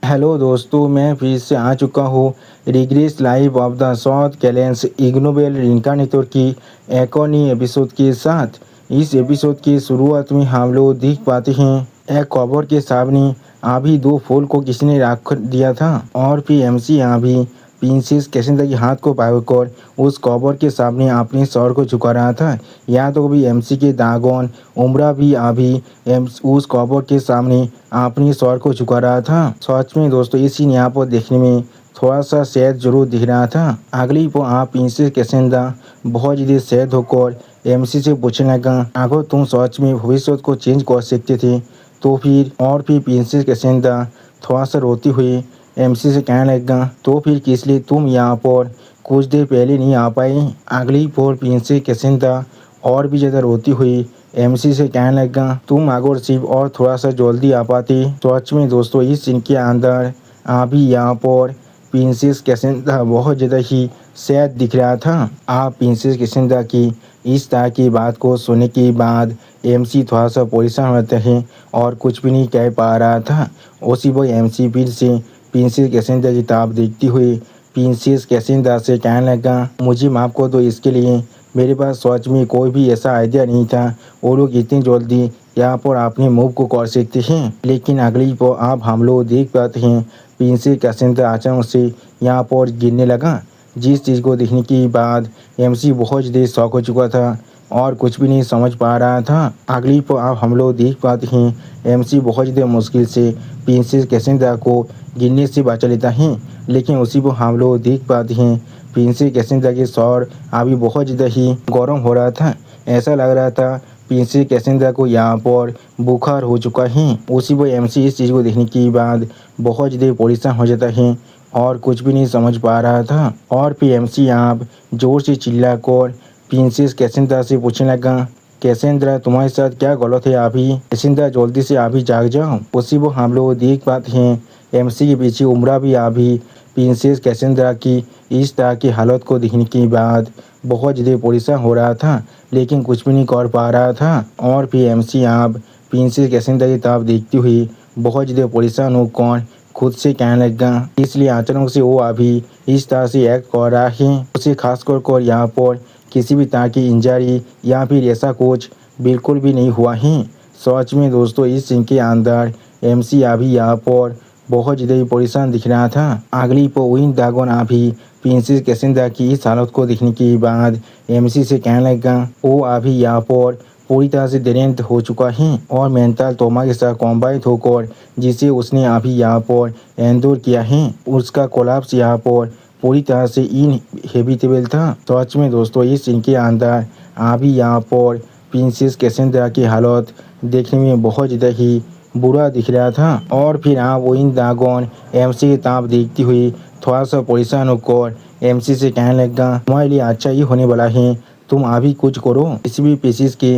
Hello दोस्तों, मैं फिर से आ चुका हूँ regress life of the south kalens ignoble reincarnator की एक और नई एपिसोड के साथ। इस एपिसोड की शुरुआत में हम लोग देख पाते हैं एक कबर के सामने अभी दो फूल को किसी ने रख दिया था और फिर एमसी अभी प्रिंसेस कैसेंड्रा के हाथ को पकड़कर उस कबर के सामने अपने सर को झुका रहा था। यहाँ तो भी एमसी के दागोन उम्रा भी अभी उस कबर के सामने अपनी सर को झुका रहा था। सच में दोस्तों ये सीन यहाँ पर देखने में थोड़ा सा सैड जरूर दिख रहा था। अगली पर आप प्रिंसेस कैसेंड्रा बहुत ज़्यादा सैड होकर एमसी से पूछने लगा, अगर तुम सच में भविष्य को चेंज कर सकते थे तो फिर प्रिंसेस कैसेंड्रा थोड़ा सा रोती हुई एमसी से कहने लगा, तो फिर किस लिए तुम यहाँ पर कुछ देर पहले नहीं आ पाए। अगली पर प्रिंसेस कैसेंड्रा और भी ज़्यादा रोती हुई एमसी से कहने लगा, तुम अगर सिर्फ और थोड़ा सा जल्दी आ पाते। सच में दोस्तों इस सीन के अंदर अभी यहाँ पर प्रिंसेस कैसेंड्रा बहुत ज़्यादा ही सैड दिख रहा था। आप प्रिंसेस कैसेंड्रा की इस तरह की बात को सुनने के बाद एमसी थोड़ा सा परेशान होते हैं और कुछ भी नहीं कह पा रहा था। उसी वक्त एमसी फिर से प्रिंसेस कैसेंड्रा की तरफ देखती हुई प्रिंसेस कैसेंड्रा से कहने लगा, मुझे माफ़ कर दो, इसके लिए मेरे पास सच में कोई भी ऐसा आइडिया नहीं था। वो लोग इतनी जल्दी यहाँ पर अपने मूव को कर सकते हैं। लेकिन अगली पर आप हम लोग देख पाते हैं प्रिंसेस कैसेंड्रा अचानक से यहाँ पर गिरने लगा, जिस चीज़ को देखने के बाद एमसी बहुत ज़्यादा शॉक हो चुका था और कुछ भी नहीं समझ पा रहा था। अगली पर आप हम लोग देख पाते हैं एमसी बहुत ज़्यादा मुश्किल से प्रिंसेस कैसेंड्रा को गिरने से बचा लेता है। लेकिन उसी पर हम लोग देख पाते हैं प्रिंसेस कैसेंड्रा के सर अभी बहुत ज़्यादा ही गर्म हो रहा था। ऐसा लग रहा था प्रिंसेस कैसेंड्रा को यहाँ पर बुखार हो चुका है। उसी पर एमसी इस चीज़ को देखने के बाद बहुत ज़्यादा परेशान हो जाता है और कुछ भी नहीं समझ पा रहा था। और फिर एमसी यहाँ जोर से चिल्लाकर प्रिंसेस कैसेंड्रा से पूछने लगा, कैसेंड्रा तुम्हारे साथ क्या गलत है? अभी कैसेंड्रा जल्दी से अभी जाग जाओ। उसी वो हम लोग देख पाते हैं एमसी के पीछे उम्रा भी अभी प्रिंसेस कैसेंड्रा की इस तरह की हालत को देखने के बाद बहुत ज़्यादा परेशान हो रहा था, लेकिन कुछ भी नहीं कर पा रहा था। और फिर एमसी आप प्रिंसेस कैसेंड्रा की तरफ देखती हुई बहुत ज़्यादा परेशान होकर खुद से कहने लगा, इसलिए अचानक से वो अभी इस तरह से एक्ट कर रहा है। उसे खास कर यहाँ पर किसी भी तरह की इंजरी या फिर ऐसा कुछ बिल्कुल भी नहीं हुआ है। सच में दोस्तों इस सीन के अंदर एमसी अभी यहाँ पर बहुत ज़्यादा परेशान दिख रहा था। अगली पर विन ड्रैगन अभी प्रिंसेस कैसेंड्रा की इस हालत को देखने के बाद एमसी से कहने लगा, वो अभी यहाँ पर पूरी तरह से डेरेंट हो चुका है और मेंटल ट्रॉमा के साथ कॉम्बाइन होकर जिसे उसने अभी यहाँ पर एंडोर किया है, उसका कोलैप्स यहाँ पर पूरी तरह से इनहेबिटेबल था। सच में दोस्तों इस सीन के अंदर अभी यहाँ पर प्रिंसेस कैसेंड्रा की हालत देखने में बहुत ज़्यादा ही बुरा दिख रहा था। और फिर आप विन ड्रैगन एमसी की तरफ देखती हुई थोड़ा सा परेशान होकर एमसी से कहने लगा, तुम्हारे लिए अच्छा ही होने वाला है, तुम अभी कुछ करो। किसी भी पीसीस के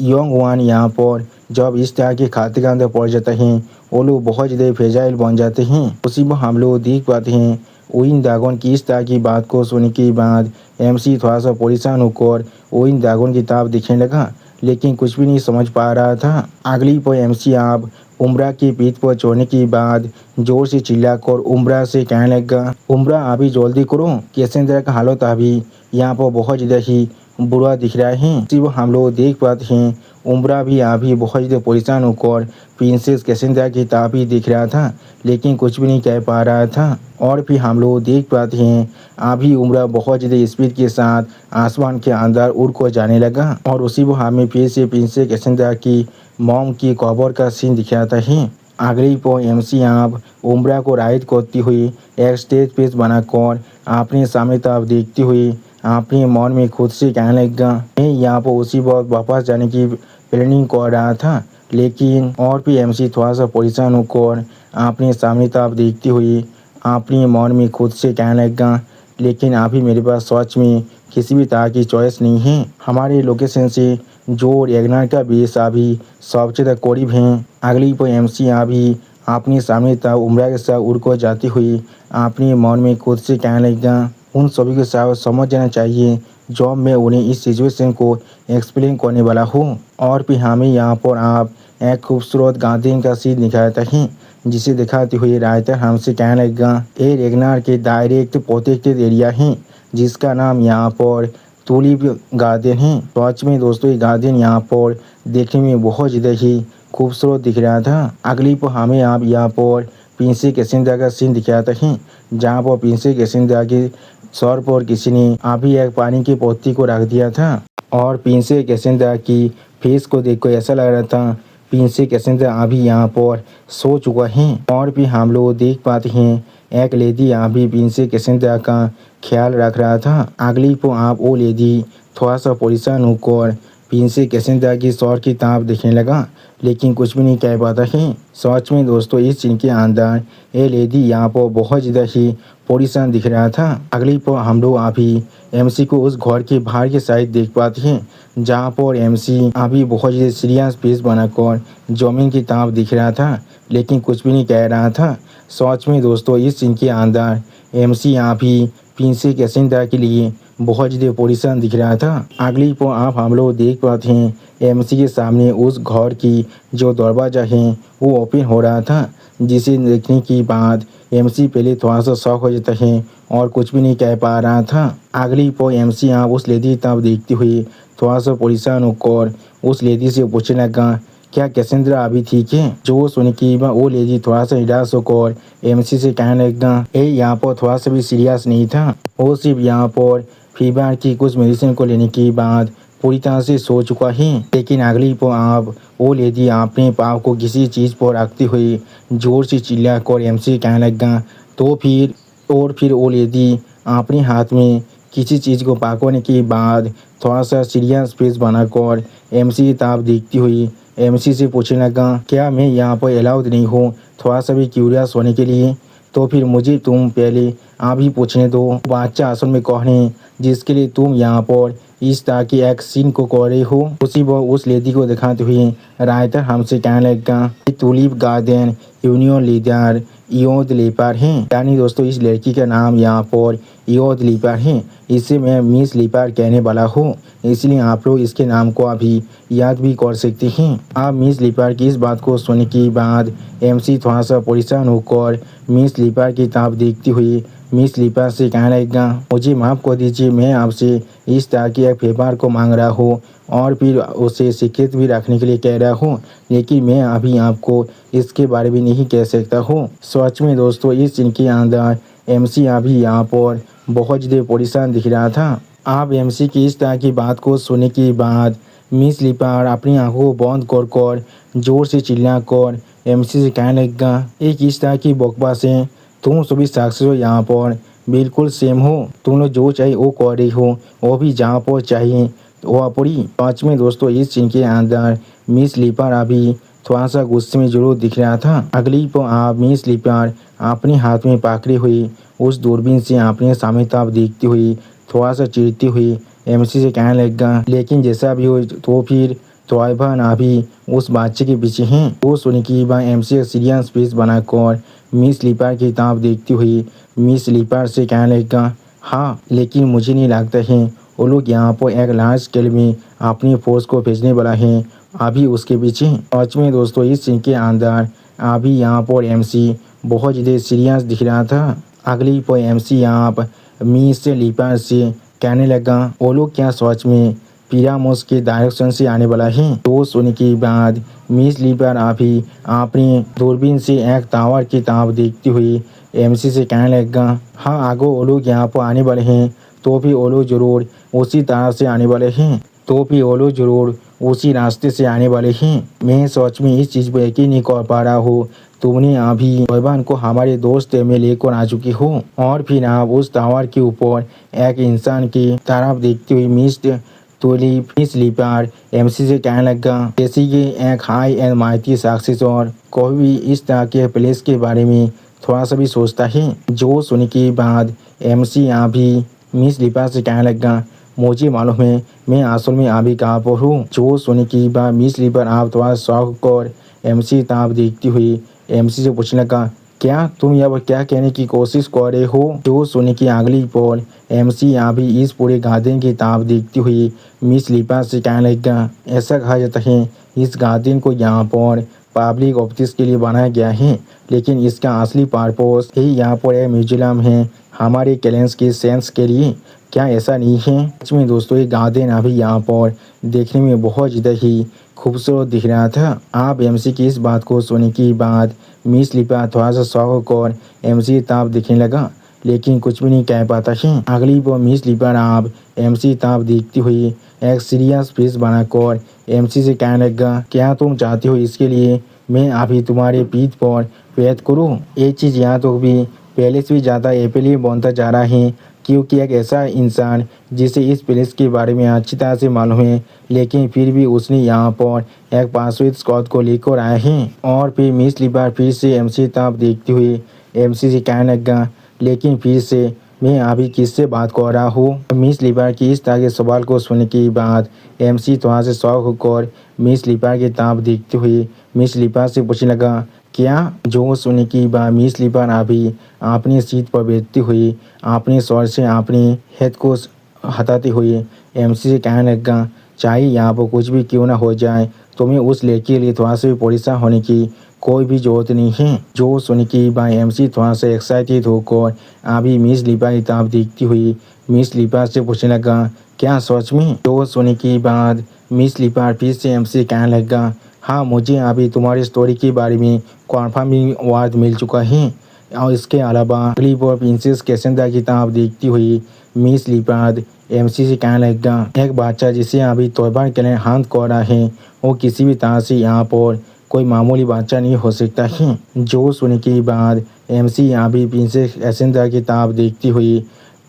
यंग वन यहाँ पर जब इस तरह के खाते के अंदर पड़ जाते हैं वो लोग बहुत ज़्यादा फ्रेजाइल बन जाते हैं। उसी में हम लोग देख पाते हैं विन ड्रैगन की इस तरह की बात को सुनने के बाद एमसी थोड़ा सा परेशान होकर विन ड्रैगन की तरफ दिखने लगा, लेकिन कुछ भी नहीं समझ पा रहा था। अगली पर एमसी आप उम्रा की पीठ पर चढ़ने के बाद जोर से चिल्लाकर उम्रा से कहने लगा, उम्रा अभी जल्दी करो, कैसेंड्रा का हालत अभी यहाँ पर बहुत ज़्यादा ही बुरा दिख रहा है। सिर्फ हम लोग देख पाते हैं उम्रा भी अभी बहुत ज़्यादा परेशान होकर प्रिंसेस कैसेंड्रा की तरफ ही दिख रहा था, लेकिन कुछ भी नहीं कह पा रहा था। और फिर हम लोग देख पाते हैं अभी उम्रा बहुत ज़्यादा स्पीड के साथ आसमान के अंदर उड़ कर जाने लगा और उसी वो हमें फिर से प्रिंसेस कैसेंड्रा की मॉम की कबर का सीन दिखाता है। अगली पर एमसी आप उम्रा को राइड करती हुई एक स्टेज पेज बनाकर अपने सामने तरफ देखती हुई अपने मन में खुद से कहने लगा, मैं यहाँ पर उसी वक्त वापस जाने की प्लानिंग कर रहा था। लेकिन और भी एमसी थोड़ा सा परेशान होकर अपने सामने तरफ देखती हुई अपने मन में खुद से कहने लगा, लेकिन अभी मेरे पास सच में किसी भी तरह की चॉइस नहीं है। हमारे लोकेशन से जो रेगनार का बेस अभी सबसे ज़्यादा करीब हैं। अगली पर एमसी अभी अपने सामने तरफ उम्रा के साथ उड़ कर जाती हुई अपने मन में खुद से कहने लगा, उन सभी के साथ समझ जाना चाहिए जब मैं उन्हें इस सिचुएशन को एक्सप्लेन करने वाला हूँ। और फिर हमें यहाँ पर आप एक खूबसूरत गार्डन का सीन दिखाता है, जिसे दिखाते हुए रायता हमसे कहने लगा ये रेगनार के डायरेक्ट प्रोटेक्टेड एरिया है जिसका नाम यहाँ पर टूलिप गार्डन है। सच में दोस्तों ये गार्डन यहाँ पर देखने में बहुत ज़्यादा ही खूबसूरत दिख रहा था। अगली पर हमें आप यहाँ पर प्रिंसेस कैसेंड्रा का सीन दिखाता है जहाँ पर प्रिंसेस कैसेंड्रा के सर पर किसी ने अभी एक पानी की पोती को रख दिया था और प्रिंसेस कैसेंड्रा की फेस को देखकर ऐसा लग रहा था प्रिंसेस कैसेंड्रा अभी यहाँ पर सो चुका है। और भी हम लोग देख पाते हैं एक लेडी अभी प्रिंसेस कैसेंड्रा का ख्याल रख रहा था। अगली को आप वो लेडी थोड़ा सा परेशान होकर प्रिंसेस कैसेंड्रा की सर की ताप देखने लगा लेकिन कुछ भी नहीं कह पाता है। सच में दोस्तों इस सीन के अंदर ये लेडी यहाँ पर बहुत ज़्यादा ही परेशान दिख रहा था। अगली पर हम लोग अभी एमसी को उस घर के बाहर की साइड देख पाते हैं जहाँ पर एमसी अभी बहुत ज़्यादा सीरियस फेस बनाकर जमीन की ताप दिख रहा था लेकिन कुछ भी नहीं कह रहा था। सच में दोस्तों इस सीन के अंदर एमसी अभी प्रिंसेस कैसेंड्रा के लिए बहुत ज़्यादा परेशान दिख रहा था। अगली पर आप हम लोग देख पाते हैं एमसी के सामने उस घर की जो दरवाज़ा है वो ओपन हो रहा था जिसे देखने के बाद एमसी पहले थोड़ा सा शॉक हो जाता है और कुछ भी नहीं कह पा रहा था। अगली पर एमसी आप उस लेडी तब देखते हुए थोड़ा सा परेशान होकर उस लेडी से पूछने लगा क्या कैसेंड्रा अभी ठीक है। जो सुन के वो लेडी थोड़ा सा निराश होकर एमसी से कहने लगा यहाँ पर थोड़ा सा भी सीरियस नहीं था वो सिर्फ यहाँ पर फीवर की कुछ मेडिसिन को लेने के बाद पूरी तरह से सो चुका है। लेकिन अगली पर आप वो लेडी अपने पाँव को किसी चीज़ पर रखते हुए जोर से चिल्ला कर एमसी कहने लगा तो फिर वो लेडी अपने हाथ में किसी चीज़ को पकड़ने के बाद थोड़ा सा सीरियस फेस बनाकर एमसी की ताप देखती हुई एमसी से पूछने लगा क्या मैं यहाँ पर अलाउड नहीं हूँ थोड़ा सा भी क्यूरियस होने के लिए। तो फिर मुझे तुम पहले आप ही पूछने दो बच्चा असल में कौन है जिसके लिए तुम यहाँ पर इस तरह की एक सीन को कर रहे हो। उसी वो उस लेडी को दिखाते हुए राइटर हमसे कहने लगा टूलिप गार्डन यूनियन लीडर इयोद लीपर है। यानी दोस्तों इस लड़की का नाम यहाँ पर इयोद लीपर है। इसे मैं मिस लीपर कहने वाला हूँ इसलिए आप लोग इसके नाम को अभी याद भी कर सकते हैं। आप मिस लीपर की इस बात को सुनने के बाद एमसी थोड़ा सा परेशान होकर मिस लीपर की ताप देखती हुई मिस लीपर से कहने लगा मुझे माफ़ कर दीजिए मैं आपसे इस तरह के एक फेवर को मांग रहा हूँ और फिर उसे सीक्रेट भी रखने के लिए कह रहा हूँ लेकिन मैं अभी आपको इसके बारे में नहीं कह सकता हूँ। सच में दोस्तों इस सीन के अंदर एमसी अभी यहाँ पर बहुत ज़्यादा परेशान दिख रहा था। आप एमसी की इस तरह की बात को सुनने के बाद मिस लीपर अपनी आंखों को बंद कर जोर से चिल्ला कर एमसी से कहने लगा एक इस तरह की बकवास है तुम सभी साक्षी हो यहाँ पर बिल्कुल सेम हो तुम लोग जो चाहिए वो कर रही हो वो भी जहाँ पर चाहिए वो पूरी। पाँच में दोस्तों इस सीन के अंदर मिस लीपर अभी थोड़ा सा गुस्से में जरूर दिख रहा था। अगली पर आप मिस लीपर अपने हाथ में पकड़ी हुई उस दूरबीन से अपने सामने ताप देखती हुई थोड़ा सा चिढ़ती हुई एमसी से कहने लगा लेकिन जैसा भी हो तो फिर तोयबा अभी उस बच्चे के पीछे हैं। वो सुन की बार एमसी सीरियस फेस बनाकर मिस लीपर की ताप देखती हुई मिस लीपर से कहने लगा हाँ लेकिन मुझे नहीं लगता है वो लोग यहाँ पर एक लार्ज स्केल में अपनी फोर्स को भेजने वाला है अभी उसके पीछे। सच में दोस्तों इस सीन के अंदर अभी यहाँ पर एमसी बहुत ज़्यादा सीरियस दिख रहा था। अगली पर एमसी आप मिस लीपर से कहने लगा वो लोग क्या सच में पिरामोस के डायरेक्शन से आने वाला है। तो सुनने के बाद मिस लीपर अभी अपनी दूरबीन से एक टावर की ताप देखती हुई एमसी से कहने लगा हाँ आगो वो लोग यहाँ पर आने वाले हैं तो भी वो लोग जरूर उसी तरह से आने वाले हैं तो भी वो लोग जरूर उसी रास्ते से आने वाले हैं। मैं सच में इस चीज़ पर यकीन नहीं कर पा रहा हूँ तुमने अभी तोयबान को हमारे दोस्त में लेकर आ चुकी हो और फिर आप उस टावर के ऊपर एक इंसान की तरफ देखती हुई मिस लीपर एमसी से कहने लगा जैसे कि एक हाई एंड माइटी सक्सेस और कोई भी इस तरह के प्लेस के बारे में थोड़ा सा भी सोचता है। जो सुनने के बाद एमसी अभी मिस लीपर से कहने लगा मुझे मालूम है मैं असल में अभी कहाँ पर हूँ। जो सुनने के बाद मिस लीपर आप थोड़ा शौक कर एमसी ताप देखती हुई एमसी से पूछने लगा क्या तुम यहाँ पर क्या कहने की कोशिश कर रहे हो। जो सुनने की अगली पर एमसी अभी इस पूरे गार्डन की ताप देखती हुई मिस लीपर से कहने लगा ऐसा कहा जाता है इस गार्डन को यहाँ पर पब्लिक ऑफिस के लिए बनाया गया है, लेकिन इसका असली पर्पस ही यहाँ पर एक म्यूजियम है हमारे कैलेंस के सेंस के लिए। क्या ऐसा नहीं है? सच में दोस्तों ये गार्डन अभी यहाँ पर देखने में बहुत ज़्यादा ही खूबसूरत दिख रहा था। आप एमसी की इस बात को सुनने के बाद मिस लिपा थोड़ा सा शौक और एमसी ताप दिखने लगा, लेकिन कुछ भी नहीं कह पाता है। अगली वो मिस लिपा आप एमसी ताप देखती हुई एक सीरियस फेस बनाकर एमसी से कहने लगा, क्या तुम चाहती हो इसके लिए मैं अभी तुम्हारे पीठ पर पैद करूँ? ये चीज़ यहाँ तो भी पहले से भी ज़्यादा एपेली बनता जा रहा है, क्योंकि एक ऐसा इंसान जिसे इस प्लेस के बारे में अच्छी तरह से मालूम है, लेकिन फिर भी उसने यहाँ पर एक पासवर्ड स्कॉट को लेकर आए हैं। और फिर मिस लिपा फिर से एमसी ताप देखती हुई एमसी से कहने लगा, लेकिन फिर से मैं अभी किससे बात कर रहा हूँ? मिस लिपा की इस तरह के सवाल को सुनने के बाद एमसी थोड़ा से शौक होकर मिस लिपा की ताप देखती हुई मिस लिपा से पूछने लगा, क्या? जो सुनने की बाद मिस लिपा अभी अपनी सीट पर बैठती हुई अपने स्वर से अपने हेड को हटाते हुए एमसी से कहने लगा, चाहे यहाँ पर कुछ भी क्यों ना हो जाए, तुम्हें उस लड़की के लिए थोड़ा सा भी परेशान होने की कोई भी जरूरत नहीं है। जो सुन की बाई एमसी थोड़ा सा एक्साइटेड होकर अभी मिस लिपा की तरफ देखती हुई मिस लिपा से पूछने लगा, क्या सच में? जो सुनने के बाद मिस लिपा फिर से एमसी कहने लगा, हाँ मुझे अभी तुम्हारी स्टोरी के बारे में कन्फर्मिंग वर्ड मिल चुका है। और इसके अलावा अगली बार प्रिंसेस कैसेंड्रा की तरफ देखती हुई मिस लिपा एमसी से कहने लगा, एक बच्चा जिसे अभी त्योहार के लिए हाथ कर रहा है वो किसी भी तरह से यहाँ पर कोई मामूली बच्चा नहीं हो सकता है। जो सुनने के बाद एमसी अभी प्रिंसेस कैसेंड्रा की तरफ देखती हुई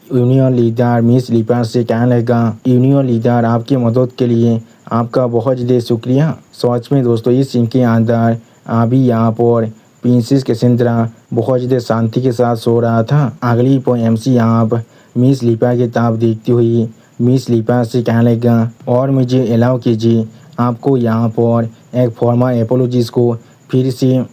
यूनियन लीडर मिस लिपा से कहने लगा, यूनियन लीडर आपकी मदद के लिए आपका बहुत ज़्यादा शुक्रिया। सच में दोस्तों इस सीन के अंदर अभी यहाँ पर प्रिंसेस कैसेंड्रा बहुत ज़्यादा शांति के साथ सो रहा था। अगली पर एमसी आप मिस लिपा की तरफ देखती हुई मिस लिपा से कहने लगा, और मुझे अलाउ कीजिए आपको यहाँ पर एक फॉर्मल एपोलॉजीज को फिर से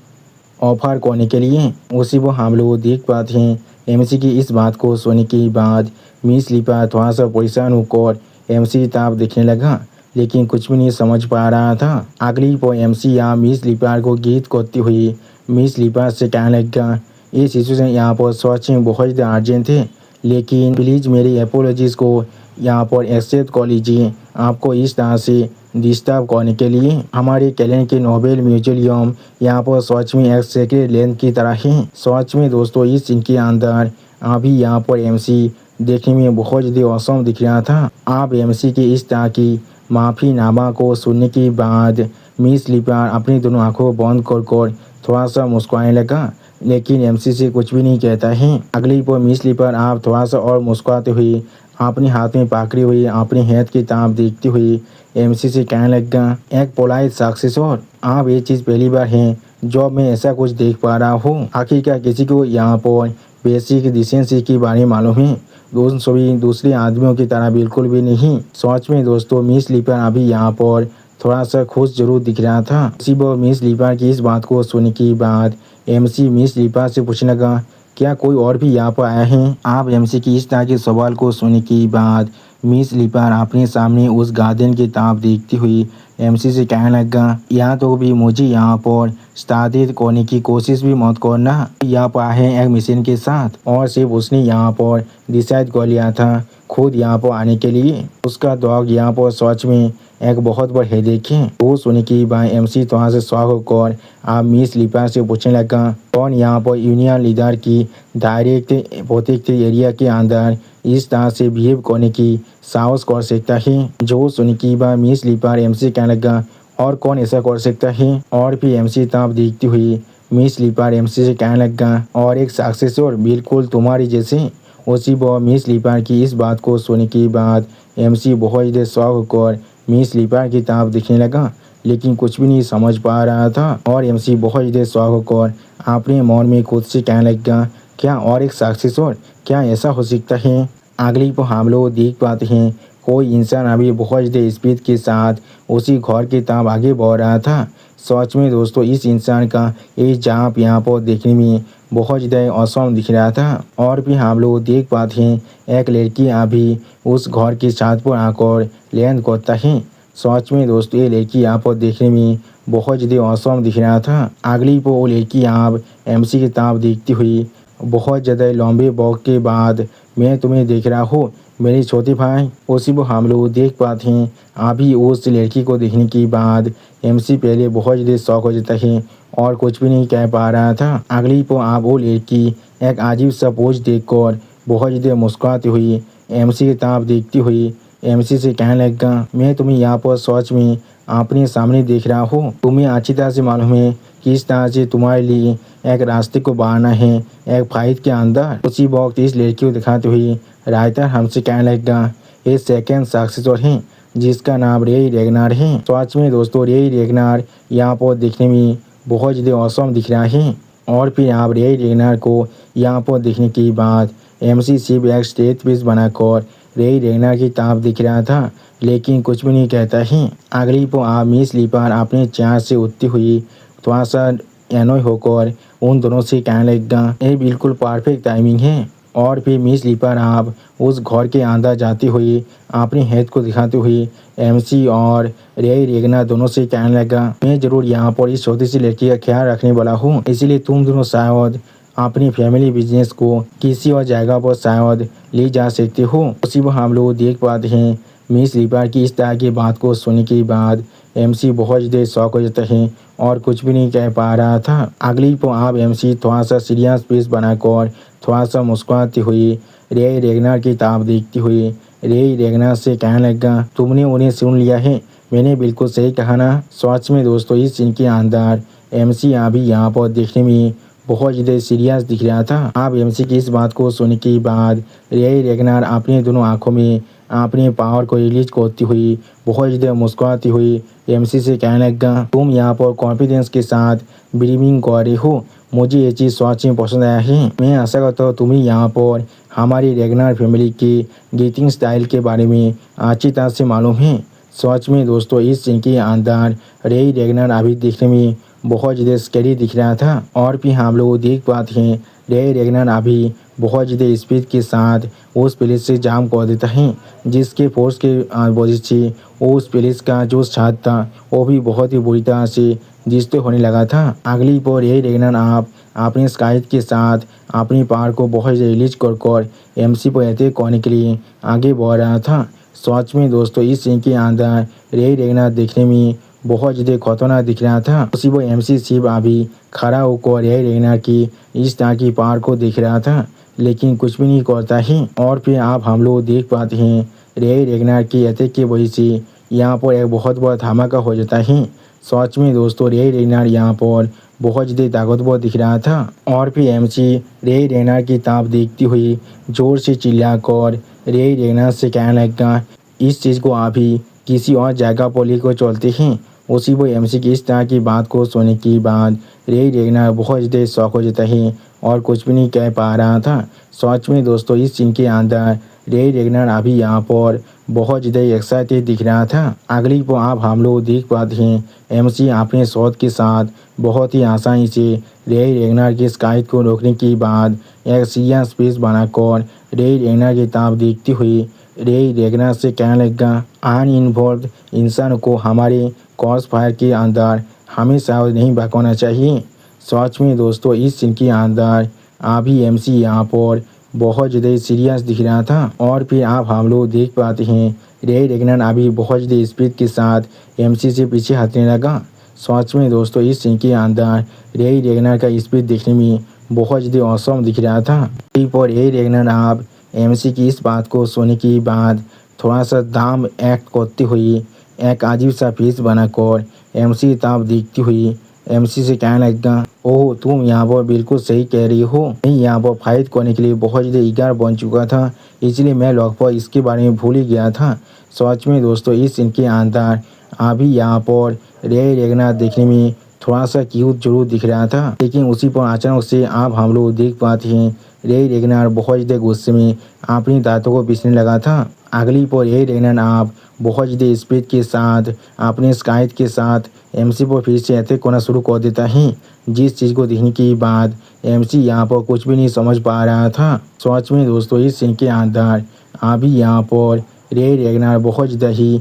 ऑफर करने के लिए। उसी वो हम लोग देख पाते हैं एमसी की इस बात को सुनने के बाद मिस लिपा थोड़ा सा परेशान होकर एमसी की तरफ देखने लगा, लेकिन कुछ भी नहीं समझ पा रहा था। अगली पर एमसी यहाँ मिस लिपा को गीत करती हुई मिस लिपा से कहने लगा, ये सिचुएशन यहाँ पर सच में बहुत ज़्यादा अर्जेंट है, लेकिन प्लीज़ मेरी एपोलॉजीज़ को यहाँ पर एक्सेप्ट कर लीजिए। आपको इस तरह से डिस्टर्ब करने के लिए हमारे कैलेंडर के नोबेल म्यूजियम यहाँ पर सच में एक सेक्रेट लैंड की तरह है। सच में दोस्तों इस सीन के अंदर अभी यहाँ पर एमसी देखने में बहुत ज़्यादा औसम दिख रहा था। आप एमसी की इस तरह की माफ़ीनामा को सुनने के बाद मिस लिपा अपनी दोनों आंखों बंद कर थोड़ा सा मुस्कुराने लगा, लेकिन एमसी से कुछ भी नहीं कहता है। अगली पर मिस लिपा आप थोड़ा सा और मुस्कुराते हुए अपने हाथ में पकड़ी हुई अपने हाथ की तरफ देखती हुई एमसी से कहने लगा, एक पोलाइट सक्सेसर, आप ये चीज़ पहली बार है जो मैं ऐसा कुछ देख पा रहा हूँ। आखिरकार किसी को यहाँ पर बेसिक डिसेंसी के बारे में मालूम है, दोस्तों सभी दूसरे आदमियों की तरह बिल्कुल भी नहीं। सच में दोस्तों मिस लिपा अभी यहाँ पर थोड़ा सा खुश जरूर दिख रहा था। इसी पर मिस लिपा की इस बात को सुनने के बाद एमसी मिस लिपा से पूछने लगा, क्या कोई और भी यहाँ पर आया है? आप एमसी की इस तरह के सवाल को सुनने के बाद मिस लिपा अपने सामने उस गार्डन की तरफ देखती हुई एमसी से कहने लगा, यहाँ तो भी मुझे यहाँ पर स्टार्टेड करने की कोशिश भी मत करना। यहाँ पर आए एक मिशन के साथ, और सिर्फ उसने यहाँ पर डिसाइड कर लिया था खुद यहाँ पर आने के लिए। उसका डॉग यहाँ पर सच में एक बहुत बड़ा हेडेक है। वो सुनने की बाद एमसी थोड़ा से शौक होकर आप मिस लिपा से पूछने लगा, कौन यहाँ पर यूनियन लीडर की डायरेक्ट प्रोटेक्ट एरिया के अंदर इस तरह से बिहेव करने की साहस कर सकता है? जो सुनने की बाद मिस लिपा एमसी कहने लगा, और कौन ऐसा कर सकता है? और फिर एमसी तरफ देखती हुई मिस लिपा एमसी से कहने लगा, और एक सक्सेसर बिल्कुल तुम्हारी जैसे। उसी पर मिस लिपा की इस बात को सुनने के बाद एमसी बहुत ज़्यादा शौक होकर मिस लिपा की तरफ देखने लगा, लेकिन कुछ भी नहीं समझ पा रहा था। और एमसी बहुत ज़्यादा शौक होकर अपने मन में खुद से कहने लगा, क्या और एक सक्सेसर, क्या ऐसा हो सकता है? अगली पर हम लोग देख पाते हैं कोई इंसान अभी बहुत ज़्यादा स्पीड के साथ उसी घर की तरफ आगे बढ़ रहा था। सच में दोस्तों इस इंसान का ये जाप यहाँ पर देखने में बहुत ज़्यादा औसम दिख रहा था। और भी हम लोग देख पाते हैं एक लड़की अभी उस घर की छत पर आकर लैंड करता है। सच में दोस्तों ये लड़की यहाँ पर देखने में बहुत ज़्यादा औसम दिख रहा था। अगली पर वो लड़की यहाँ एमसी की तरफ देखती हुई, बहुत ज़्यादा लंबे वक्त के बाद मैं तुम्हें देख रहा हूँ मेरे छोटे भाई। उसी को हम लोग देख पाते हैं। अभी उस लड़की को देखने के बाद एमसी पहले बहुत ज़्यादा शौक हो जाता है और कुछ भी नहीं कह पा रहा था। अगली पर आप वो लड़की एक अजीब सा पोज देखकर बहुत ज़्यादा मुस्कुराती हुई एमसी की तरफ देखती हुई एमसी से कहने लगा, मैं तुम्हें यहाँ पर सच में अपने सामने देख रहा हूँ। तुम्हें अच्छी तरह से मालूम है किस तरह से तुम्हारे लिए एक रास्ते को बढ़ाना है एक फाइट के अंदर। उसी वक्त इस लड़की को दिखाते हुए राइटर हमसे कहने लगा, ये सेकेंड सक्सेसर है जिसका नाम रे रेगनार है। सच में दोस्तों रे रेगनार यहाँ पर देखने में बहुत ज़्यादा औसम दिख रहा है। और फिर आप रे रेगनार को यहाँ पर देखने के बाद एमसी सिर्फ एक स्टेज पीस बनाकर रे रेगनार की ताप दिख रहा था लेकिन कुछ भी नहीं कहता है। अगली पर आप मिस लीपर अपने चार से उठती हुई थोड़ा सा एनोय होकर उन दोनों से कहने लगा, ये बिल्कुल परफेक्ट टाइमिंग है। और फिर मिस लीपर आप उस घर के अंदर जाती हुई अपने हेड को दिखाते हुई एमसी और रे रेगनार दोनों से कहने लगा, मैं ज़रूर यहाँ पर इस छोटी सी लड़की का ख्याल रखने वाला हूँ, इसलिए तुम दोनों शायद अपनी फैमिली बिजनेस को किसी और जगह पर शायद ले जा सकते हो। उसी पर हम लोग देख पाते हैं मिस लीपर की इस तरह की बात को सुनने के बाद एमसी बहुत ज़्यादा शौक हो जाता है और कुछ भी नहीं कह पा रहा था। अगली पर आप एमसी थोड़ा सा सीरियस फेस बनाकर थोड़ा सा मुस्कुराती हुई रे रेगनार की तरफ देखती हुई रे रेगनार से कहने लगा, तुमने उन्हें सुन लिया है, मैंने बिल्कुल सही कहा ना। सच में दोस्तों इस सीन के अंदर एमसी अभी यहाँ पर देखने में बहुत ज़्यादा सीरियस दिख रहा था। आप एमसी की इस बात को सुनने के बाद रे रेगनार अपने दोनों आंखों में अपने पावर को रिलीज करती हुई बहुत ज़्यादा मुस्कुराती हुई एमसी से कहने लगा, तुम यहाँ पर कॉन्फिडेंस के साथ ब्रीमिंग कर रहे हो, मुझे ये चीज़ सच में पसंद आया है। मैं आशा करता हूँ तुम्हें यहाँ पर हमारी रेगनार फैमिली के गेटिंग स्टाइल के बारे में अच्छी तरह से मालूम है। सच में दोस्तों इस सीन के अंदर रे रेगनार अभी देखने में बहुत ज़्यादा स्कैरी दिख रहा था। और फिर हम लोग देख पाते हैं रे रेगनार अभी बहुत ज़्यादा स्पीड के साथ उस प्लेस से जाम कर देता है जिसके फोर्स के वजह से उस प्लेस का जो छत था वो भी बहुत ही बुरी तरह से डिस्ट्रॉय होने लगा था। अगली पर रे रेगनार आप अपने स्काइट के साथ अपनी पावर को बहुत ज़्यादा रिलीज कर एमसी पर अटैक करने के लिए आगे बढ़ रहा था। सच में दोस्तों इस सीन के अंदर रे रेगनार देखने में बहुत ज़्यादा खतरनाक दिख रहा था। उसी पर एमसी सिर्फ अभी खड़ा होकर रे रेगनार की इस तरह की पावर को देख रहा था लेकिन कुछ भी नहीं करता है। और फिर आप हम लोग देख पाते हैं रे रेगनार की अटैक की वजह से यहाँ पर एक बहुत बड़ा धमाका हो जाता है। सच में दोस्तों रे रेगनार यहाँ पर बहुत ज़्यादा ताकतवर दिख रहा था। और फिर एमसी रे रेगनार की तरफ देखती हुई जोर से चिल्लाकर रे रेगनार से कहने लगा, इस चीज़ को अभी किसी और जगह पर लेकर चलते हैं। उसी पर एमसी की इस तरह की बात को सुनने के बाद रे रेगनार बहुत ज़्यादा शौक हो जाता है और कुछ भी नहीं कह पा रहा था। सच में दोस्तों इस सीन के अंदर रे रेगनार अभी यहाँ पर बहुत ज़्यादा एक्साइटेड दिख रहा था। अगली पर आप हम लोग देख पाते हैं एमसी अपने शॉट के साथ बहुत ही आसानी से रे रेगनार के स्काइट को रोकने के बाद एक सीरियस स्पेस बनाकर रे रेगनार की तरफ देखती हुई रे रेगनार से कहने लगा, अनइन्वॉल्व इंसान को हमारे क्रॉस फायर के अंदर हमेशा नहीं भगाना चाहिए। सच में दोस्तों इस सीन के अंदर अभी एमसी यहाँ पर बहुत ज़्यादा सीरियस दिख रहा था। और फिर आप हम लोग देख पाते हैं रे रेगनार अभी बहुत ज़्यादा स्पीड के साथ एमसी से पीछे हटने लगा। सच में दोस्तों इस सीन के अंदर रे रेगनार का स्पीड देखने में बहुत ज़्यादा औसम दिख रहा था। पर रे रेगनार आप एमसी की इस बात को सुनने के बाद थोड़ा सा दाम एक्ट करती हुई एक अजीब सा फेस बनाकर एमसी की तरफ देखती हुई एमसी से कहने लगा, ओह तुम यहाँ पर बिल्कुल सही कह रही हो, मैं यहाँ पर फाइट करने के लिए बहुत ज़्यादा ईगर बन चुका था, इसलिए मैं लगभग इसके बारे में भूल ही गया था। सच में दोस्तों इस सीन के अंदर अभी यहाँ पर रे रेगनार देखने में थोड़ा सा क्यूट जरूर दिख रहा था लेकिन उसी पर अचानक से आप हम लोग देख पाते हैं रे रेगनार बहुत ज़्यादा गुस्से में अपनी दांतों को पीसने लगा था। अगली पर रे रेगनार आप बहुत ज़्यादा स्पीड के साथ अपने स्काइट के साथ एमसी पर फिर से अटैक करना शुरू कर देता है जिस चीज़ को देखने के बाद एमसी यहाँ पर कुछ भी नहीं समझ पा रहा था। सच में दोस्तों इस सीन के अंदर अभी यहाँ पर रे रेगनार बहुत ज़्यादा ही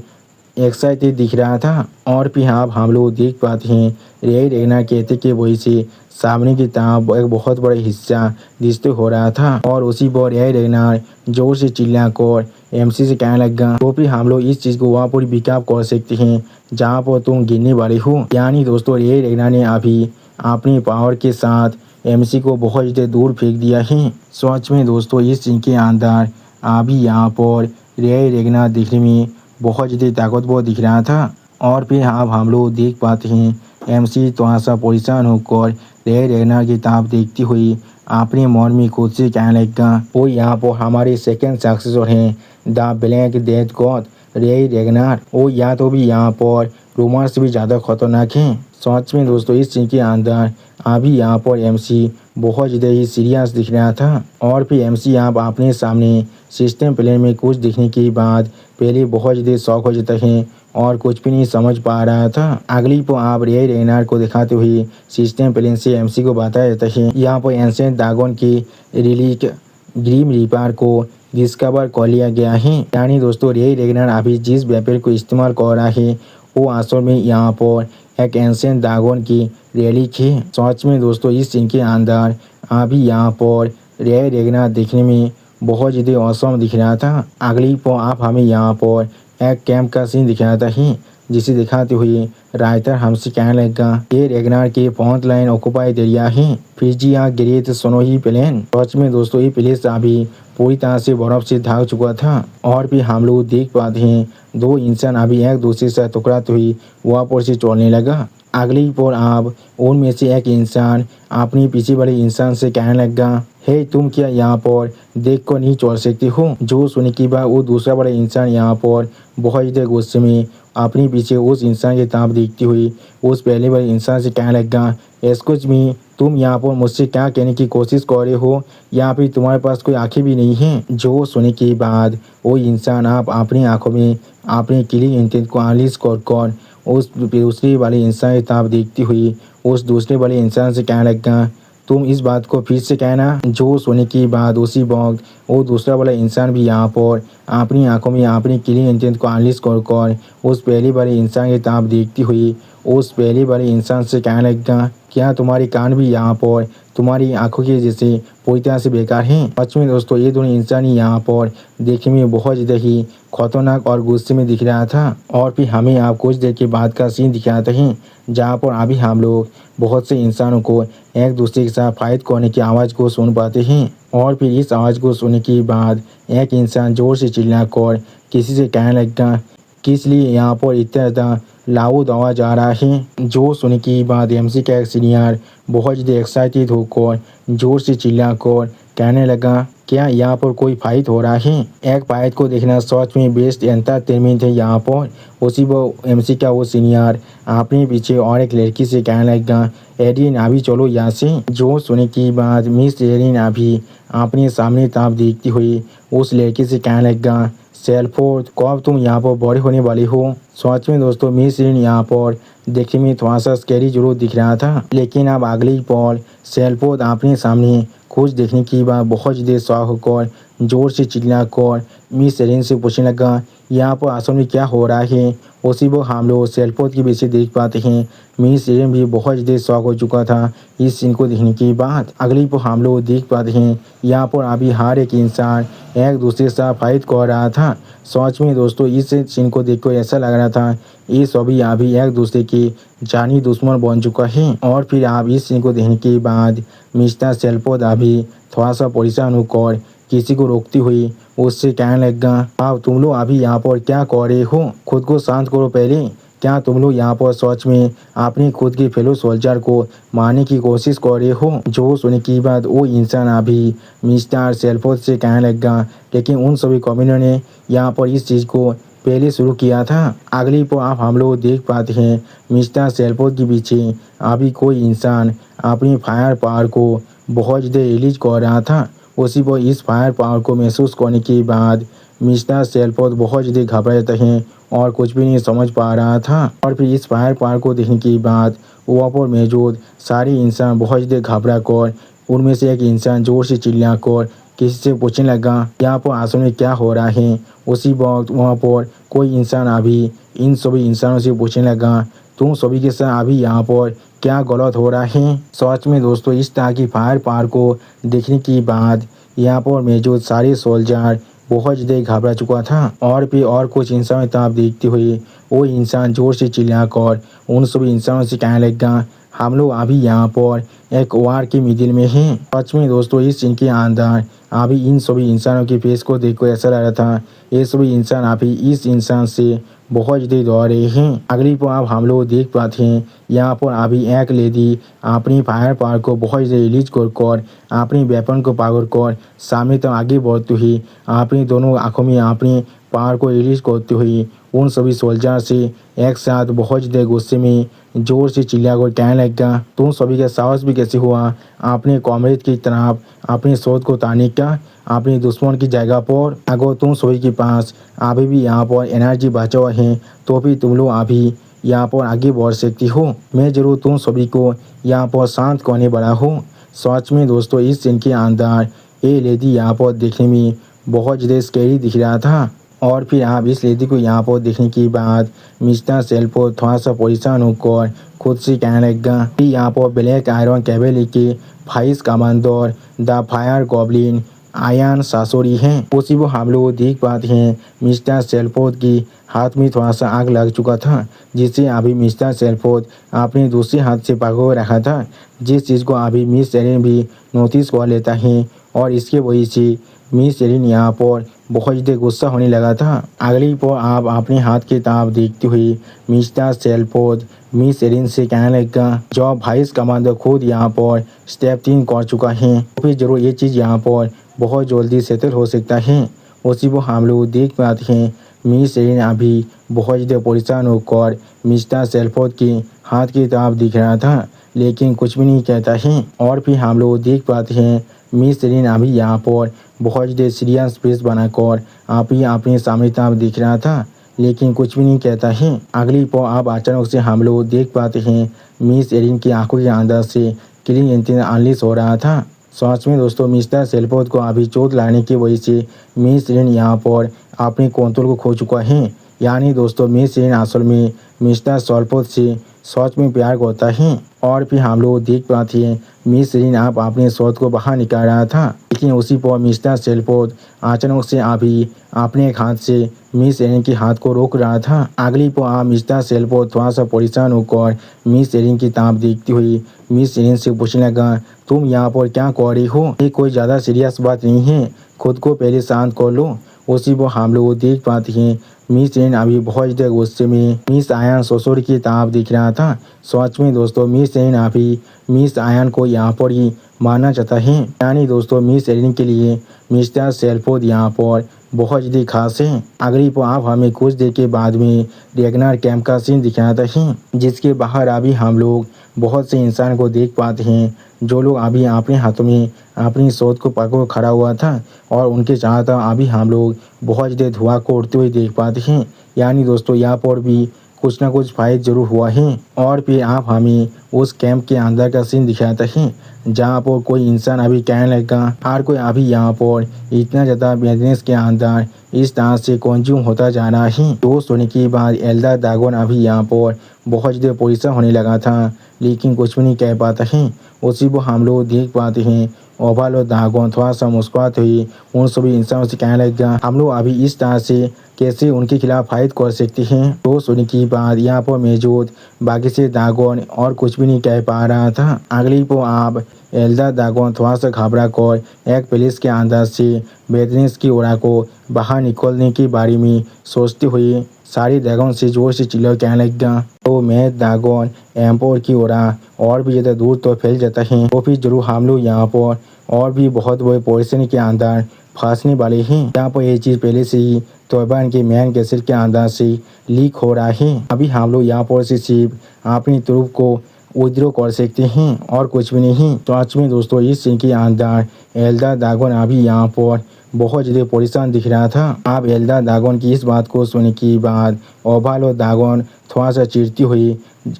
एक्साइटेड दिख रहा था। और फिर हम लोग देख पाते हैं रे रेगनार कहते कि वही से सामने की तरफ एक बहुत बड़ा हिस्सा दृश्य हो रहा था और उसी पर रे रेगनार जोर से चिल्ला कर एमसी से कहने लगा तो फिर हम लोग इस चीज़ को वहाँ पर पिकअप कर सकते हैं जहाँ पर तुम गिरने वाले हो। यानी दोस्तों रे रेगनार ने अभी अपनी पावर के साथ एमसी को बहुत ज़्यादा दूर फेंक दिया है। सच में दोस्तों इस चीज़ के अंदर अभी यहाँ पर रे रेगनार दिखने में बहुत ज़्यादा ताकतवर दिख रहा था। और फिर हम लोग देख पाते हैं एमसी थोड़ा सा परेशान होकर रे रेगनार की तरफ देखती हुई अपने मन में खुद से कहने लगा वो यहाँ पर हमारे सेकंड सक्सेसर हैं द ब्लैक डेथ गॉड रे रेगनार। वो या तो भी यहाँ पर रूमर से भी ज़्यादा खतरनाक है। सच में दोस्तों इस चीज़ के अंदर अभी यहाँ पर एमसी बहुत ज़्यादा ही सीरियस दिख रहा था। और फिर एमसी आप अपने सामने सिस्टम प्लेन में कुछ दिखने के बाद पहले बहुत ज़्यादा शौक हो जाता है और कुछ भी नहीं समझ पा रहा था। अगली पर आप रे रेगनार को दिखाते हुए सिस्टम प्लेन से एमसी को बताया जाता है यहाँ पर एंशिएंट ड्रैगन की रिलीक ग्रीम रीपर को डिस्कवर कर लिया गया है। यानी दोस्तों रे रेगनार अभी जिस वेपन को इस्तेमाल कर रहा है वो असल में यहाँ पर एक एंशिएंट ड्रैगन की रेलिक है। सच में दोस्तों इस सीन के अंदर अभी यहाँ पर रे रेगनार देखने में बहुत ज़्यादा औसम दिख रहा था। अगली पर आप हमें यहाँ पर एक कैंप का सीन दिख रहा था ही जिसे दिखाते हुए राइटर हमसे कहने लगा ये रेगनार के फ्रंट लाइन ऑक्युपाइड एरिया है फिजिया ग्रेट सोनोही प्लेन। सच में दोस्तों ये प्लेस अभी पूरी तरह से बर्फ से ढक चुका था। और भी हम लोग देख पाते हैं दो इंसान अभी एक दूसरे से टकराते हुए वहाँ पर से चलने लगा। अगली पर आप उनमें से एक इंसान अपनी पीछे वाले इंसान से कहने लगा हे तुम क्या यहाँ पर देख कर नहीं चल सकते हो। जो सुनने के बाद वो दूसरा वाला इंसान यहाँ पर बहुत ज़्यादा गुस्से में अपने पीछे उस इंसान की तरफ देखती हुई उस पहले वाले इंसान से कहने लगा एक्सक्यूज मी तुम यहाँ पर मुझसे क्या कहने की कोशिश कर रहे हो यहाँ पे तुम्हारे पास कोई आंखें भी नहीं हैं। जो सुनने के बाद वो इंसान आप अपनी आंखों में अपने किलिंग इंटेंट को एनालिस कर उस दूसरे वाले इंसान की तरफ देखती हुई उस दूसरे वाले इंसान से कहने लगा तुम इस बात को फिर से कहना। जो सुनने के बाद उसी वक्त वो दूसरा वाला इंसान भी यहाँ पर अपनी आंखों में अपनी किलिंग इंटेंट को एनालिस कर उस पहले वाले इंसान की तरफ देखती हुई उस पहले वाले इंसान से कहने लगा क्या तुम्हारे कान भी यहाँ पर तुम्हारी आंखों के जैसे पूरी तरह से बेकार हैं। सच में दोस्तों ये दोनों इंसान यहाँ पर देखने में बहुत ज़्यादा ही खतरनाक और गुस्से में दिख रहा था। और फिर हमें आप कुछ देर के बाद का सीन दिखाते हैं जहाँ पर अभी हम लोग बहुत से इंसानों को एक दूसरे के साथ फाइट करने की आवाज़ को सुन पाते हैं। और फिर इस आवाज़ को सुनने के बाद एक इंसान जोर से चिल्ला कर किसी से कहने लगा किस लिए यहाँ पर इतना ज़्यादा लाउड आवाज़ आ रहा है। जो सुनने के बाद एमसी का एक सीनियर बहुत ज़्यादा एक्साइटेड होकर जोर से चिल्ला कर कहने लगा क्या यहाँ पर कोई फाइट हो रहा है। एक फाइट को देखना सच में बेस्ट एंटरटेनमेंट है यहाँ पर। उसी वो एमसी का वो सीनियर अपने पीछे और एक लड़की से कहने लगा एरिन अभी चलो यहाँ से। जो सुनने के बाद मिस एरिन अभी अपने सामने तरफ देखती हुई उस लड़की से कहने लगा सेल्फोर्ड कब तुम यहाँ पर बड़े होने वाली हो। सच में दोस्तों मिस एरिन यहाँ पर देखने में थोड़ा सा स्कैरी जरूर दिख रहा था लेकिन अब अगली पल सेल्फोर्ड अपने सामने कुछ देखने के बाद बहुत ज़्यादा शौक होकर जोर से चिल्ला कर मिस एरिन से पूछने लगा यहाँ पर असल में क्या हो रहा है। उसी वो हम लोग सेल्फोर्ड के पीछे देख पाते हैं मिस एरिन भी बहुत ज़्यादा शौक हो चुका था इस सीन को देखने के बाद। अगली पर हम लोग देख पाते हैं यहाँ पर अभी हर एक इंसान एक दूसरे के साथ फाइट कर रहा था। सच में दोस्तों इस सीन को देखकर ऐसा लग रहा था ये सभी अभी एक दूसरे के जानी दुश्मन बन चुका है। और फिर आप इस सीन को देखने के बाद मिस्टर सेल्फोर्ड अभी थोड़ा सा परेशान होकर किसी को रोकती हुई उससे कहने लगा अब तुम लोग अभी यहाँ पर क्या कर रहे हो खुद को शांत करो पहले। क्या तुम लोग यहाँ पर सच में अपने खुद के फेलो सोल्जर को मारने की कोशिश कर रहे हो। जो सुनने के बाद वो इंसान अभी मिस्टर सेल्फोर्ड से कहने लगा लेकिन उन सभी कम्युनिटी ने यहाँ पर इस चीज़ को पहले शुरू किया था। अगली पर आप हम लोग देख पाते हैं मिस्टर सेल्फोर्ड के पीछे अभी कोई इंसान अपनी फायर पावर को बहुत ज़्यादा रिलीज कर रहा था। उसी पर इस फायर पावर को महसूस करने के बाद मिस्टर सेल्फोर्ड बहुत ज़्यादा घबरा जाते हैं और कुछ भी नहीं समझ पा रहा था। और फिर इस फायर पावर को देखने के बाद वहाँ पर मौजूद सारे इंसान बहुत ज़्यादा घबरा कर उनमें से एक इंसान जोर से चिल्ला कर किसी से पूछने लगा यहाँ पर असल में क्या हो रहा है। उसी वक्त वहाँ पर कोई इंसान अभी इन सभी इंसानों से पूछने लगा, तुम सभी के साथ अभी यहाँ पर क्या गलत हो रहा है। सच में दोस्तों इस तरह की फायर पार को देखने के बाद यहाँ पर मौजूद सारे सोल्जर बहुत ज़्यादा घबरा चुका था और फिर और कुछ इंसानों की तरफ देखते हुए वो इंसान जोर से चिल्लाकर उन सभी इंसानों से कहने लगा, हम लोग अभी यहाँ पर एक वार के मिडिल में हैं। सच में दोस्तों इस सीन के अंदर अभी इन सभी इंसानों के फेस को देखकर ऐसा लग रहा था ये सभी इंसान अभी इस इंसान से बहुत ज़्यादा दौड़ रहे हैं। अगली पर अब हम लोग देख पाते हैं यहाँ पर अभी एक लेडी अपनी फायर पावर को बहुत ज़्यादा रिलीज कर अपनी वेपन को पावर कर सामने तक आगे बढ़ते हुए अपनी दोनों आँखों में अपनी पावर को रिलीज करते हुए उन सभी सोल्जर से एक साथ बहुत ज़्यादा गुस्से में जोर से चिल्लाकर कहने लगा, तुम सभी का साहस भी कैसे हुआ अपने कॉमरेड की तरफ अपने शोध को ताने का अपने दुश्मन की जगह पर। अगर तुम सभी के पास अभी भी यहाँ पर एनर्जी बचा हुआ है तो भी तुम लोग अभी यहाँ पर आगे बढ़ सकती हो। मैं जरूर तुम सभी को यहाँ पर शांत करने वाला हूँ। सच में दोस्तों इस सीन के अंदर ये लेडी यहाँ पर देखने में बहुत ज़्यादा स्कैरी दिख रहा था और फिर आप इस लेडी को यहाँ पर देखने के बाद मिस्टर सेल्फो थोड़ा सा परेशान होकर खुद से कहने लगा कि यहाँ पर ब्लैक आयरन कैवेली के vice commander the fire goblin आयन सासोरी हैं। उसी को हम लोग देख पाते हैं मिस्टर सेल्फोर्ड की हाथ में थोड़ा सा आग लग चुका था जिसे अभी मिस्टर सेल्फोर्ड अपने दूसरे हाथ से पकड़ रखा था, जिस चीज़ को अभी मिस एरिन भी नोटिस कर लेता है और इसके वजह से मिस एरिन यहाँ पर बहुत ज़्यादा गुस्सा होने लगा था। अगली पर आप अपने हाथ की तरफ देखते हुए मिस्टर सेल्फोर्ड मिस एरिन से कहने लगा, जब वाइस कमांडर खुद यहाँ पर स्टेप 3 कर चुका है तो फिर जरूर ये चीज़ यहाँ पर बहुत जल्दी सेटल हो सकता है। उसी को हम लोग देख पाते हैं मिस एरिन अभी बहुत ज़्यादा परेशान होकर मिस्टर सेल्फोर्ड के हाथ की तरफ दिख रहा था लेकिन कुछ भी नहीं कहता है और फिर हम लोग देख पाते हैं मिस एरिन अभी यहाँ पर बहुत ज़्यादा सीरियस फेस बनाकर आप ही अपने सामने तरफ दिख रहा था लेकिन कुछ भी नहीं कहता है। अगली पर अब अचानक से हम लोग देख पाते हैं मिस एरिन की आंखों के अंदर से किलिंग इंस्टिंक्ट अनलीश हो रहा था। सच में दोस्तों मिस्टर सेल्फोर्ड को अभी चोट लागने की वजह से मिस एरिन यहाँ पर अपने कंट्रोल को खो चुका है। यानी दोस्तों मिस एरिन असल में मिस्टर सेल्फोर्ड से सच में प्यार करता है और फिर हम लोग देख पाते हैं मिस एरिन आप अपने शॉट को बाहर निकाल रहा था लेकिन उसी पर मिस्टर सेल्फोर्ड अचानक से अभी अपने एक हाथ से मिस एरिन के हाथ को रोक रहा था। अगली पर आप मिस्टर सेल्फोर्ड थोड़ा सा परेशान होकर मिस एरिन की तरफ देखती हुई मिस एरिन से पूछने लगा, तुम यहाँ पर क्या कर रही हो, ये कोई ज़्यादा सीरियस बात नहीं है, खुद को पहले शांत कर लो। उसी पर हम लोग देख पाते हैं मिस एरिन अभी बहुत ज़्यादा गुस्से में मिस आयन ससुर की तरफ दिख रहा था। सच में दोस्तों मिस एरिन अभी मिस आयन को यहाँ पर ही मारना चाहता है। यानी दोस्तों मिस एरिन के लिए मिस्टर सेल्फोर्ड यहाँ पर बहुत ज़्यादा खास है। अगली पर आप हमें कुछ देर के बाद में रेगनार कैंप का सीन दिखाता है जिसके बाहर अभी हम लोग बहुत से इंसान को देख पाते हैं जो लोग अभी अपने हाथों में अपनी शोध को पकड़ खड़ा हुआ था और उनके चाहता अभी हम लोग बहुत ज़्यादा धुआं को उड़ते हुए देख पाते हैं। यानी दोस्तों यहाँ पर भी कुछ ना कुछ फाइट जरूर हुआ है और फिर आप हमें उस कैंप के अंदर का सीन दिखाता है जहाँ पर कोई इंसान अभी कहने लगा हर कोई अभी यहाँ पर इतना ज़्यादा बिजनेस के अंदर इस तरह से कंज्यूम होता जा रहा है। दोस्त होने के बाद एल्डर ड्रैगन अभी यहाँ पर बहुत ज़्यादा परेशान होने लगा था लेकिन कुछ भी नहीं कह पाता है। उसी को हम लोग देख पाते हैं ओवरलॉर्ड ड्रैगन थोड़ा सा मुस्कुराते हुए उन सभी इंसानों से कहने लगा, हम लोग अभी इस तरह से कैसे उनके खिलाफ फाइट कर सकते हैं। तो सुनने की बात यहाँ पर मौजूद बाकी से ड्रैगन और कुछ भी नहीं कह पा रहा था। अगली को आप एल्डर ड्रैगन थोड़ा सा घबरा कर एक प्लेस के अंदर से बेदनेस की ओर को बाहर निकलने के बारे में सोचते हुए सारी ड्रैगन से जोर से चिल्ला कहने लगा, तो मैं ड्रैगन एम्पोर की ओर और भी ज़्यादा दूर तो फैल जाता है तो फिर जरूर हम लोग यहाँ पर और भी बहुत बड़े पोजिशन के अंदर फंसने वाले हैं। यहाँ पर ये चीज़ पहले से ही तोयबान के मैन कैसेट के अंदर से लीक हो रहा है। अभी हम लोग यहाँ पर से सिर्फ अपनी तरफ को विड्रॉ कर सकते हैं और कुछ भी नहीं। तो आज में दोस्तों इस सीन के अंदर एल्डर ड्रैगन अभी यहाँ पर बहुत ज़्यादा परेशान दिख रहा था। आप एल्डर ड्रैगन की इस बात को सुनने के बाद ओवरलॉर्ड ड्रैगन थोड़ा सा चिढ़ती हुई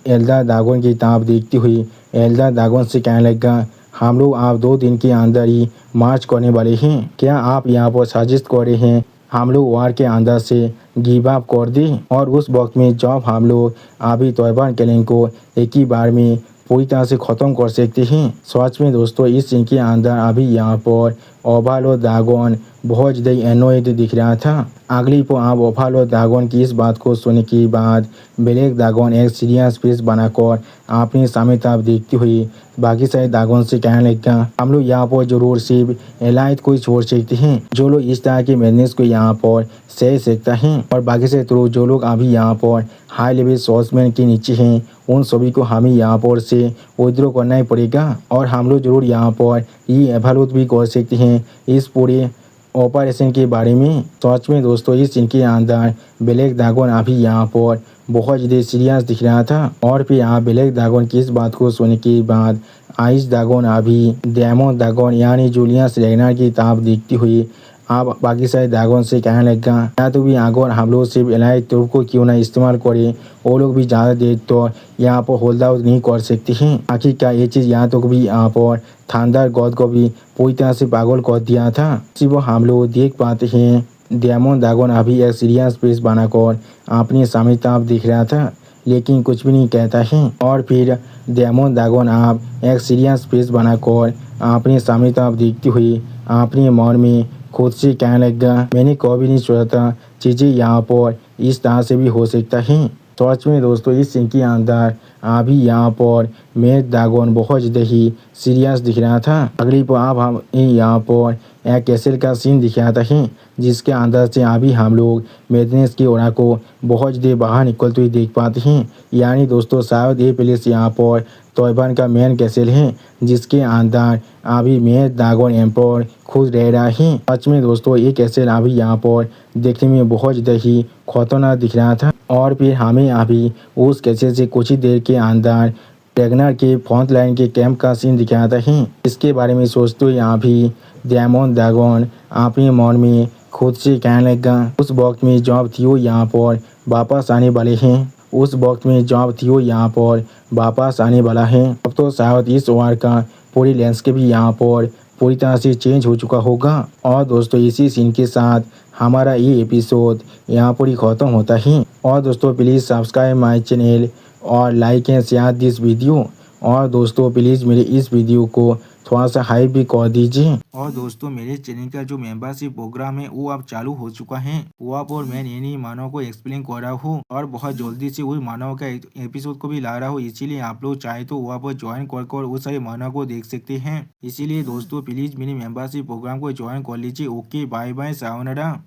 एल्डर ड्रैगन की तरफ देखती हुई एल्डर ड्रैगन से कहने लगा, हम लोग आप 2 दिन के अंदर ही मार्च करने वाले हैं। क्या आप यहाँ पर साजिश कर रहे हैं हम लोग वार के अंदर से गिव अप कर दे। और उस वक्त में जब हम लोग अभी तैवान क्लैन को एक ही बार में पूरी तरह से ख़त्म कर सकते हैं। सच में दोस्तों इस सीन के अंदर अभी यहाँ पर ओभालो ड्रैगन बहुत ज़्यादा एनोयड दिख रहा था। अगली पर आप ओभालो ड्रैगन की इस बात को सुनने के बाद ब्लैक ड्रैगन एक सीरियस फेस बनाकर अपने सामने तरफ देखती हुई बाकी सारे ड्रैगन से कहने लगा, हम लोग यहाँ पर जरूर सिर्फ एलाइट को ही छोड़ सकते हैं जो लोग इस तरह के मैनेज को यहाँ पर सह सकता है, और बाकी से तो जो लोग अभी यहाँ पर हाई लेवल सॉर्समैन के नीचे हैं उन सभी को हमें यहाँ पर से विड्रॉ करना ही पड़ेगा। और हम लोग जरूर यहाँ पर ये एवेलुएट भी कर सकते हैं इस पूरे ऑपरेशन के बारे में। सच में दोस्तों इस सीन के अंदर ब्लैक ड्रैगन अभी यहाँ पर बहुत ज़्यादा सीरियस दिख रहा था। और फिर यहाँ ब्लैक ड्रैगन की इस बात को सुनने के बाद आइस ड्रैगन अभी डेमन ड्रैगन यानी जूलियस रेगनार की तरफ देखती हुई आप बाकी सारे ड्रैगन से कहने लगा, या तो भी अगर हम लोग सिर्फ एलाइट ट्रूप को क्यों ना इस्तेमाल करें, वो लोग भी ज़्यादा देर तो यहाँ पर होल्ड आउट नहीं कर सकते हैं। आखिरकार ये चीज़ यहाँ तक भी यहाँ पर थंडर गॉड को भी पूरी तरह से पागल कर दिया था। सिर्फ हम लोग देख पाते हैं डेमन ड्रैगन अभी एक सीरियस फेस बनाकर अपने सामने तरफ दिख रहा था लेकिन कुछ भी नहीं कहता है। और फिर डेमन ड्रैगन आप एक सीरियस फेस बनाकर अपने सामने तरफ देखती हुई अपने मन में खुद से कहने लगा, मैंने कभी नहीं सोचा था चीज़ें यहाँ पर इस तरह से भी हो सकता है। सच में दोस्तों इस सीन के अंदर अभी यहाँ पर मेड ड्रैगन बहुत ज़्यादा ही सीरियस दिख रहा था। अगली पर अब हम यहाँ पर एक कैसल का सीन दिखाता है जिसके अंदर से अभी हम लोग मेडनेस की ओरा को बहुत ज़्यादा बाहर निकलते हुए देख पाते हैं। यानी दोस्तों शायद ये प्लेस यहाँ पर तैवान का मेन कैसल है जिसके अंदर अभी मेड ड्रैगन एम्पर खुद रह रहा है। सच में दोस्तों ये कैसल अभी यहाँ पर देखने में बहुत ज़्यादा ही खतरनाक दिख रहा था। और फिर हमें अभी उस कैसल से कुछ ही देर के अंदर रेगनार के फ्रंट लाइन के कैंप का सीन दिखाता है। इसके बारे में सोचते हुए यहाँ भी डेमन ड्रैगन अपने मन में खुद से कहने लगा, उस वक्त में जब थियो यहाँ पर वापस आने वाले हैं, उस वक्त में जब थियो यहाँ पर वापस आने वाला है अब तो शायद इस वार का पूरी लैंडस्केप भी यहाँ पर पूरी तरह से चेंज हो चुका होगा। और दोस्तों इसी सीन के साथ हमारा ये एपिसोड यहाँ पर ही ख़त्म होता है। और दोस्तों प्लीज़ सब्सक्राइब माय चैनल और like and share this video. और दोस्तों प्लीज़ मेरे इस वीडियो को थोड़ा सा हाइप भी कर दीजिए। और दोस्तों मेरे चैनल का जो मेंबरशिप प्रोग्राम है वो अब चालू हो चुका है। वो आप और मैं नई मानव को एक्सप्लेन कर रहा हूँ और बहुत जल्दी से वही मानव का एपिसोड को भी ला रहा हूँ। इसीलिए आप लोग चाहे तो वहाँ पर ज्वाइन कर उस सारे मानव को देख सकते हैं। इसीलिए दोस्तों प्लीज़ मेरी मेंबरशिप प्रोग्राम को ज्वाइन कर लीजिए। Okay bye bye sayonara.